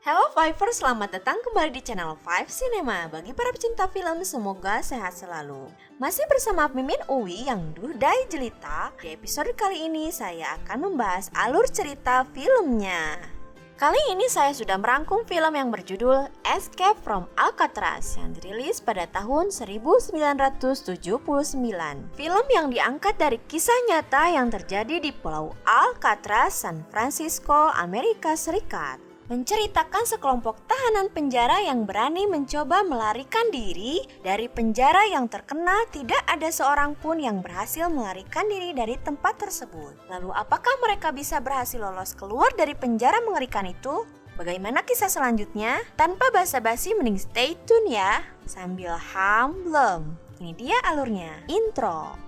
Halo Fivers, selamat datang kembali di channel Five Cinema. Bagi para pecinta film, semoga sehat selalu. Masih bersama Mimin Uwi yang duhdai jelita. Di episode kali ini saya akan membahas alur cerita filmnya. Kali ini saya sudah merangkum film yang berjudul Escape from Alcatraz yang dirilis pada tahun 1979. Film yang diangkat dari kisah nyata yang terjadi di Pulau Alcatraz, San Francisco, Amerika Serikat. Menceritakan sekelompok tahanan penjara yang berani mencoba melarikan diri dari penjara yang terkenal. Tidak ada seorang pun yang berhasil melarikan diri dari tempat tersebut. Lalu apakah mereka bisa berhasil lolos keluar dari penjara mengerikan itu? Bagaimana kisah selanjutnya? Tanpa basa-basi mending stay tune ya. Sambil belum. Ini dia alurnya. Intro.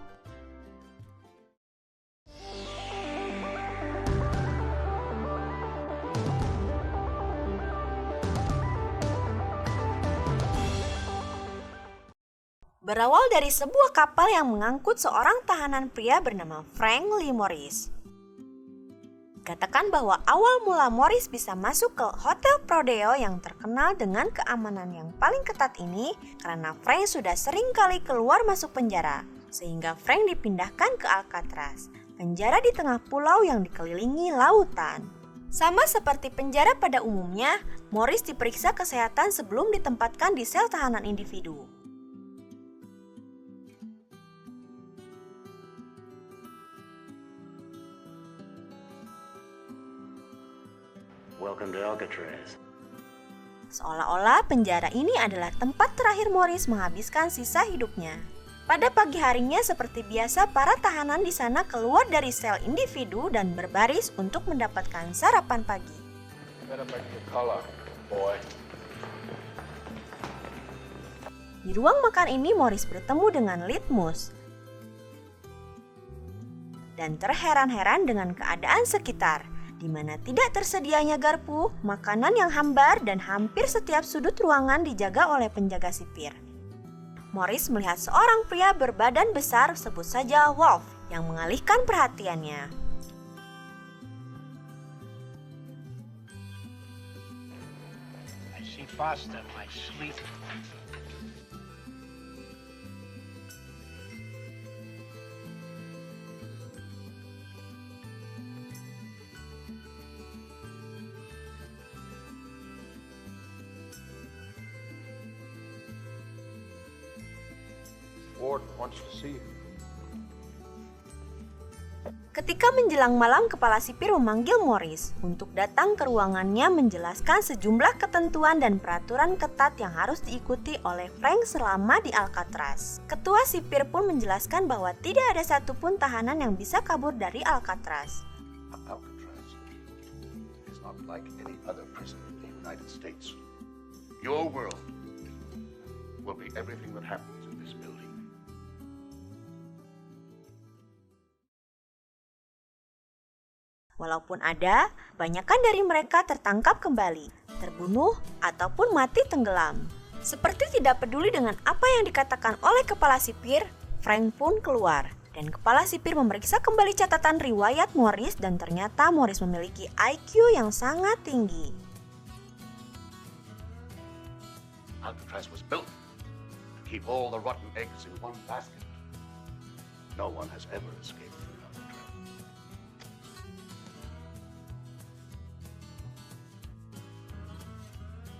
Berawal dari sebuah kapal yang mengangkut seorang tahanan pria bernama Frank Lee Morris. Katakan bahwa awal mula Morris bisa masuk ke Hotel Prodeo yang terkenal dengan keamanan yang paling ketat ini karena Frank sudah sering kali keluar masuk penjara, sehingga Frank dipindahkan ke Alcatraz, penjara di tengah pulau yang dikelilingi lautan. Sama seperti penjara pada umumnya, Morris diperiksa kesehatan sebelum ditempatkan di sel tahanan individu. Welcome to Alcatraz. Seolah-olah penjara ini adalah tempat terakhir Morris menghabiskan sisa hidupnya. Pada pagi harinya seperti biasa, para tahanan di sana keluar dari sel individu dan berbaris untuk mendapatkan sarapan pagi. Di ruang makan ini Morris bertemu dengan Litmus dan terheran-heran dengan keadaan sekitar, di mana tidak tersedianya garpu, makanan yang hambar, dan hampir setiap sudut ruangan dijaga oleh penjaga sipir. Morris melihat seorang pria berbadan besar, sebut saja Wolf, yang mengalihkan perhatiannya. I see faster, my sweet. Ward wants to see you. Ketika menjelang malam, kepala sipir memanggil Morris untuk datang ke ruangannya menjelaskan sejumlah ketentuan dan peraturan ketat yang harus diikuti oleh Frank selama di Alcatraz. Ketua sipir pun menjelaskan bahwa tidak ada satupun tahanan yang bisa kabur dari Alcatraz. Alcatraz is not like any other prison in the United States. Your world will be everything that happens in this building. Walaupun ada, banyakkan dari mereka tertangkap kembali, terbunuh, ataupun mati tenggelam. Seperti tidak peduli dengan apa yang dikatakan oleh kepala sipir, Frank pun keluar. Dan kepala sipir memeriksa kembali catatan riwayat Morris dan ternyata Morris memiliki IQ yang sangat tinggi. Alcatraz was built to keep all the rotten eggs in one basket. No one has ever escaped from Alcatraz.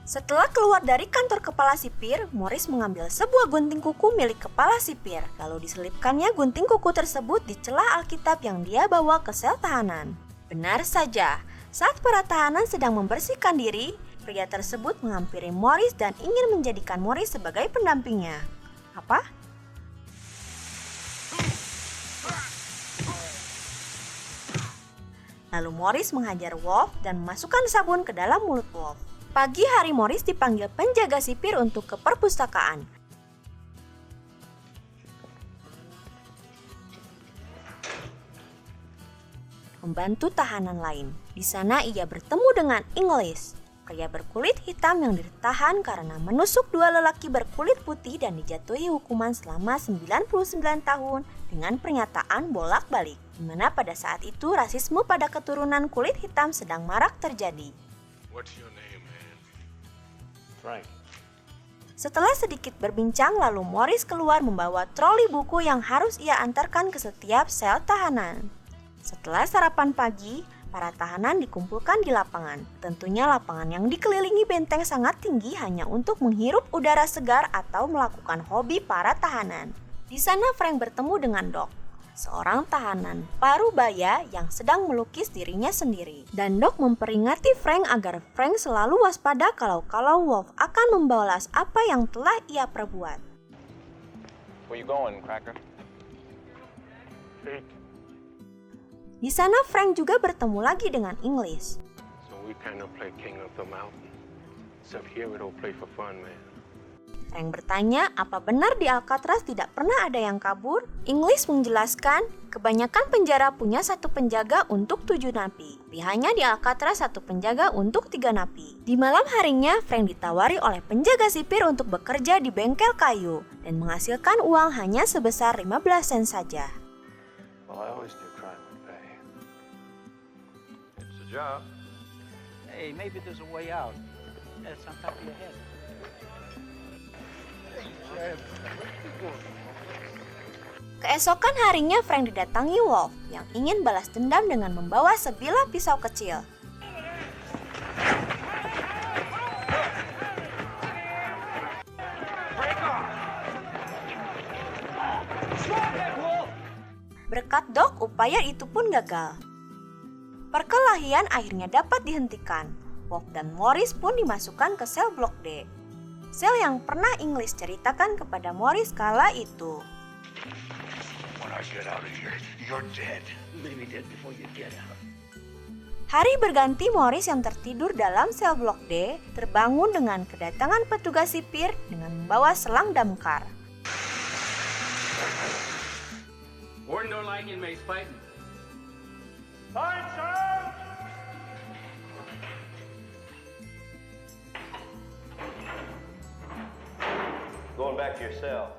Setelah keluar dari kantor kepala sipir, Morris mengambil sebuah gunting kuku milik kepala sipir. Lalu diselipkannya gunting kuku tersebut di celah Alkitab yang dia bawa ke sel tahanan. Benar saja, saat para tahanan sedang membersihkan diri, pria tersebut menghampiri Morris dan ingin menjadikan Morris sebagai pendampingnya. Apa? Lalu Morris menghajar Wolf dan memasukkan sabun ke dalam mulut Wolf. Pagi hari Morris dipanggil penjaga sipir untuk ke perpustakaan. Membantu tahanan lain. Di sana ia bertemu dengan English, pria berkulit hitam yang ditahan karena menusuk dua lelaki berkulit putih dan dijatuhi hukuman selama 99 tahun dengan pernyataan bolak-balik, di mana pada saat itu rasisme pada keturunan kulit hitam sedang marak terjadi. What's your name, man? Frank. Setelah sedikit berbincang, lalu Morris keluar membawa troli buku yang harus ia antarkan ke setiap sel tahanan. Setelah sarapan pagi, para tahanan dikumpulkan di lapangan. Tentunya lapangan yang dikelilingi benteng sangat tinggi hanya untuk menghirup udara segar atau melakukan hobi para tahanan. Di sana Frank bertemu dengan Doc, seorang tahanan parubaya yang sedang melukis dirinya sendiri. Dan Doc memperingati Frank agar Frank selalu waspada kalau Wolf akan membalas apa yang telah ia perbuat. Where you going, Cracker? Di sana Frank juga bertemu lagi dengan English. So we kind of play King of the Mountain. Except here we don't play for fun, man. Frank bertanya apa benar di Alcatraz tidak pernah ada yang kabur? English menjelaskan, kebanyakan penjara punya satu penjaga untuk 7 napi. Tapi hanya di Alcatraz satu penjaga untuk 3 napi. Di malam harinya, Frank ditawari oleh penjaga sipir untuk bekerja di bengkel kayu dan menghasilkan uang hanya sebesar 15 sen saja. Well, I always knew crime would pay. It's a job. Hey, maybe there's a way out. That's on top of your head. Keesokan harinya Frank didatangi Wolf yang ingin balas dendam dengan membawa sebilah pisau kecil. Berkat Doc, upaya itu pun gagal. Perkelahian akhirnya dapat dihentikan. Wolf dan Morris pun dimasukkan ke sel blok D. Sel yang pernah English ceritakan kepada Morris kala itu. When I get out of here, you're dead. Maybe dead before you get out. Hari berganti, Morris yang tertidur dalam sel blok D terbangun dengan kedatangan petugas sipir dengan membawa selang damkar. Warden don't like inmates fighting. Going back to your cell.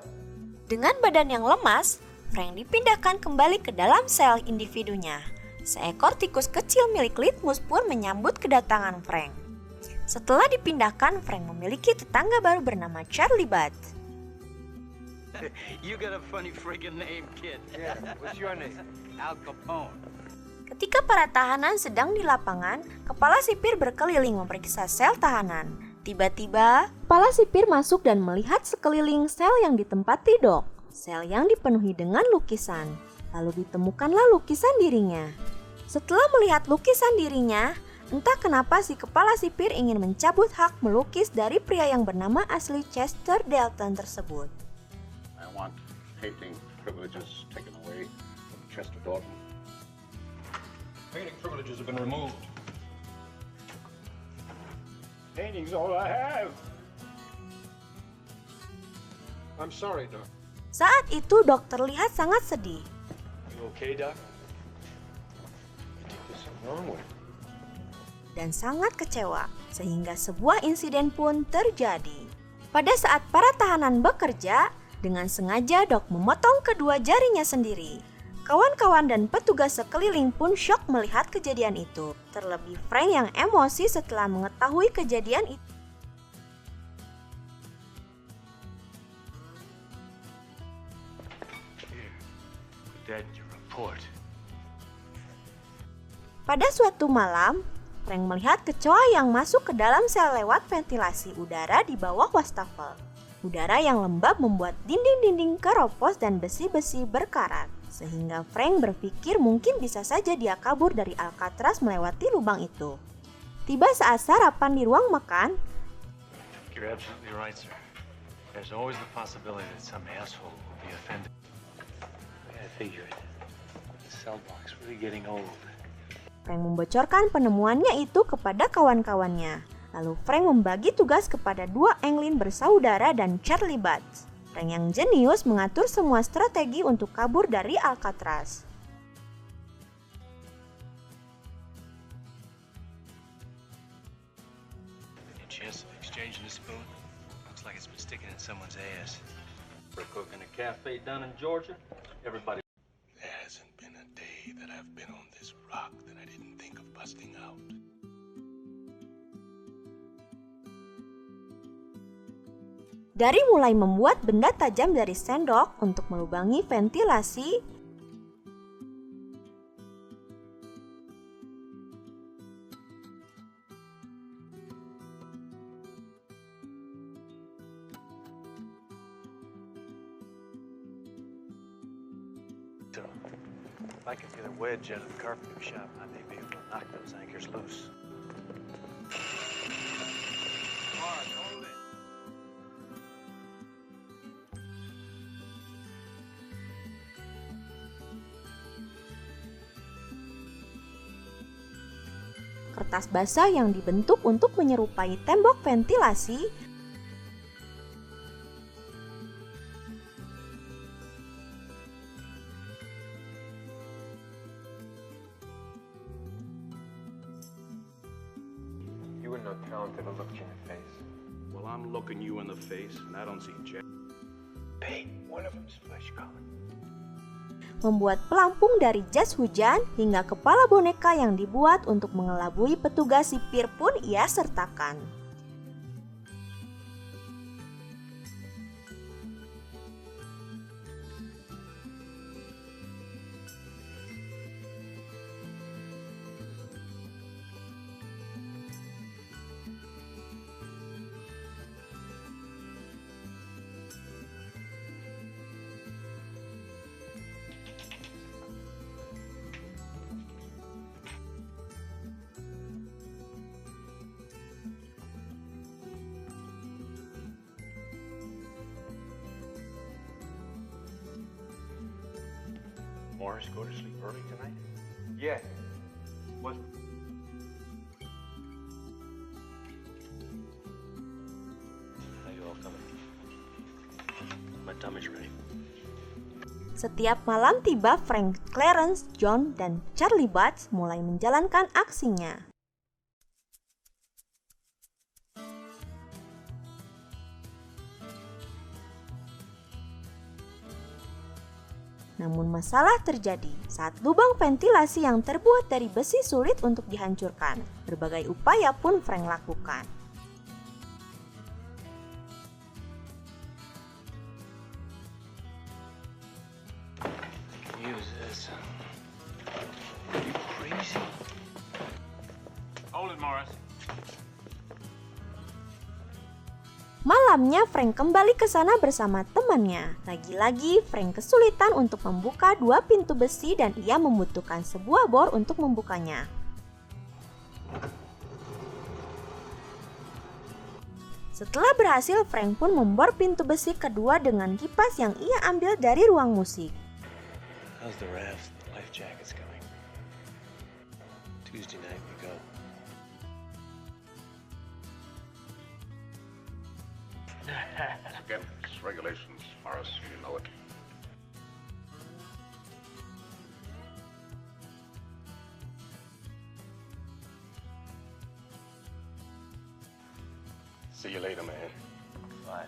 Dengan badan yang lemas, Frank dipindahkan kembali ke dalam sel individunya. Seekor tikus kecil milik Litmus pun menyambut kedatangan Frank. Setelah dipindahkan, Frank memiliki tetangga baru bernama Charlie Budd. You got a funny friggin' name, kid. Yeah, what's your name? Al Capone. Ketika para tahanan sedang di lapangan, kepala sipir berkeliling memeriksa sel tahanan. Tiba-tiba, kepala sipir masuk dan melihat sekeliling sel yang ditempati Doc. Sel yang dipenuhi dengan lukisan. Lalu ditemukanlah lukisan dirinya. Setelah melihat lukisan dirinya, entah kenapa si kepala sipir ingin mencabut hak melukis dari pria yang bernama asli Chester Dalton tersebut. I want painting privileges taken away from Chester Dalton. Painting privileges have been removed. Painting's all I have. I'm sorry, Doc. Saat itu Doc terlihat sangat sedih. You okay, Doc? I think there's something wrong with him. Dan sangat kecewa, sehingga sebuah insiden pun terjadi. Pada saat para tahanan bekerja, dengan sengaja Doc memotong kedua jarinya sendiri. Kawan-kawan dan petugas sekeliling pun syok melihat kejadian itu. Terlebih Frank yang emosi setelah mengetahui kejadian itu. Dad, your report. Pada suatu malam, Frank melihat kecoa yang masuk ke dalam sel lewat ventilasi udara di bawah wastafel. Udara yang lembab membuat dinding-dinding keropos dan besi-besi berkarat. Sehingga Frank berpikir mungkin bisa saja dia kabur dari Alcatraz melewati lubang itu. Tiba saat sarapan di ruang makan, You're absolutely right, sir. There's always the possibility that some asshole will be offended. I figured. The cell block's really getting old. Frank membocorkan penemuannya itu kepada kawan-kawannya. Lalu Frank membagi tugas kepada 2 Anglin bersaudara dan Charlie Budd. Frank yang jenius mengatur semua strategi untuk kabur dari Alcatraz. Any chance of exchanging the spoon? Looks like it's been sticking in someone's ass. We're cooking a cafe down in Georgia. Everybody. There hasn't been a day that I've been on this rock that I didn't think of busting out. Dari mulai membuat benda tajam dari sendok untuk melubangi ventilasi, So, if I can get a wedge out of the carpenter shop, I may be able to knock those anchors loose. kertas basah yang dibentuk untuk menyerupai tembok ventilasi, You wouldn't know talent if I looked you in the face. Well, I'm looking you in the face, and I don't see Jack. Hey, one of them's flesh collar. membuat pelampung dari jas hujan hingga kepala boneka yang dibuat untuk mengelabui petugas sipir pun ia sertakan. Morris go to sleep early tonight? Yeah. What? How you all coming? My tummy's ready. Setiap malam tiba, Frank, Clarence, John, dan Charlie Batch mulai menjalankan aksinya. Namun masalah terjadi saat lubang ventilasi yang terbuat dari besi sulit untuk dihancurkan. Berbagai upaya pun Frank lakukan. Use this. Are you crazy? Hold it, Morris. Malamnya Frank kembali ke sana bersama temannya. Lagi-lagi Frank kesulitan untuk membuka dua pintu besi dan ia membutuhkan sebuah bor untuk membukanya. Setelah berhasil, Frank pun membor pintu besi kedua dengan kipas yang ia ambil dari ruang musik. How's the rafts and the life jackets going? Tuesday night we go. Again, it's regulations, Morris. You know it. See you later, man. Bye.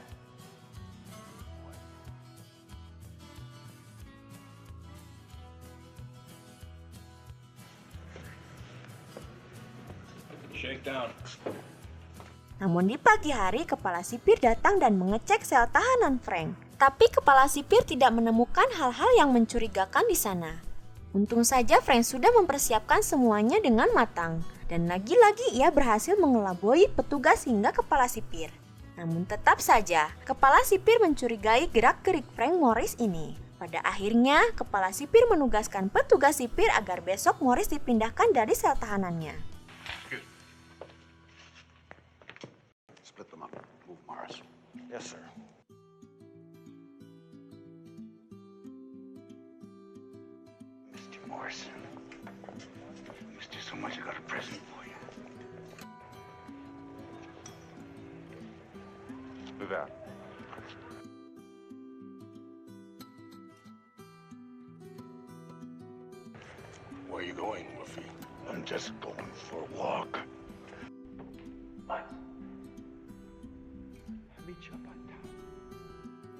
Shake down. Namun di pagi hari, kepala sipir datang dan mengecek sel tahanan Frank. Tapi kepala sipir tidak menemukan hal-hal yang mencurigakan di sana. Untung saja Frank sudah mempersiapkan semuanya dengan matang. Dan lagi-lagi ia berhasil mengelabui petugas hingga kepala sipir. Namun tetap saja, kepala sipir mencurigai gerak-gerik Frank Morris ini. Pada akhirnya, kepala sipir menugaskan petugas sipir agar besok Morris dipindahkan dari sel tahanannya. Split them up. Move, Morris. Yes, sir. Missed you, Morris. Missed you so much I got a present for you. Move out. Where are you going, Wolfie? I'm just going for a walk.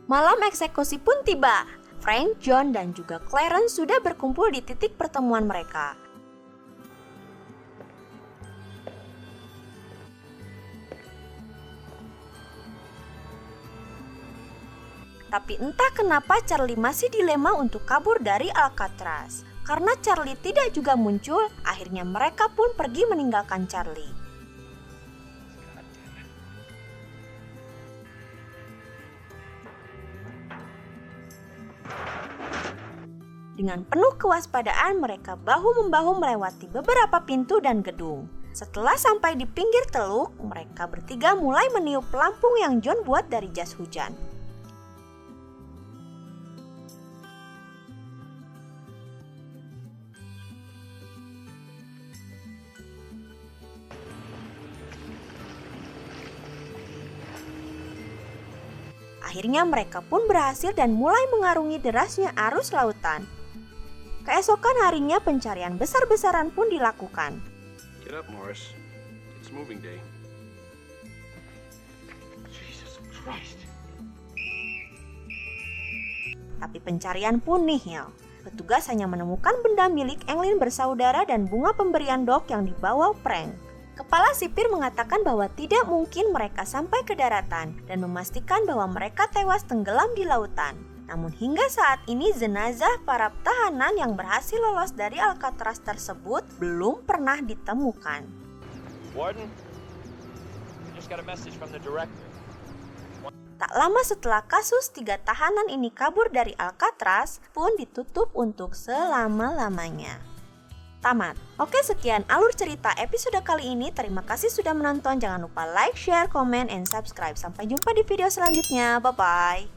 Malam eksekusi pun tiba. Frank, John, dan juga Clarence sudah berkumpul di titik pertemuan mereka. Tapi entah kenapa Charlie masih dilema untuk kabur dari Alcatraz. Karena Charlie tidak juga muncul, akhirnya mereka pun pergi meninggalkan Charlie. Dengan penuh kewaspadaan, mereka bahu-membahu melewati beberapa pintu dan gedung. Setelah sampai di pinggir teluk, mereka bertiga mulai meniup pelampung yang John buat dari jas hujan. Akhirnya mereka pun berhasil dan mulai mengarungi derasnya arus lautan. Keesokan harinya pencarian besar-besaran pun dilakukan. Get up, Morris. It's moving day. Jesus Christ. Tapi pencarian pun nihil. Petugas hanya menemukan benda milik Englyn bersaudara dan bunga pemberian Doc yang dibawa Frank. Kepala sipir mengatakan bahwa tidak mungkin mereka sampai ke daratan dan memastikan bahwa mereka tewas tenggelam di lautan. Namun hingga saat ini jenazah para tahanan yang berhasil lolos dari Alcatraz tersebut belum pernah ditemukan. Warden, we just got a message from the director. Tak lama setelah kasus 3 tahanan ini kabur dari Alcatraz pun ditutup untuk selama-lamanya. Tamat. Oke, sekian alur cerita episode kali ini. Terima kasih sudah menonton. Jangan lupa like, share, comment, and subscribe. Sampai jumpa di video selanjutnya. Bye-bye.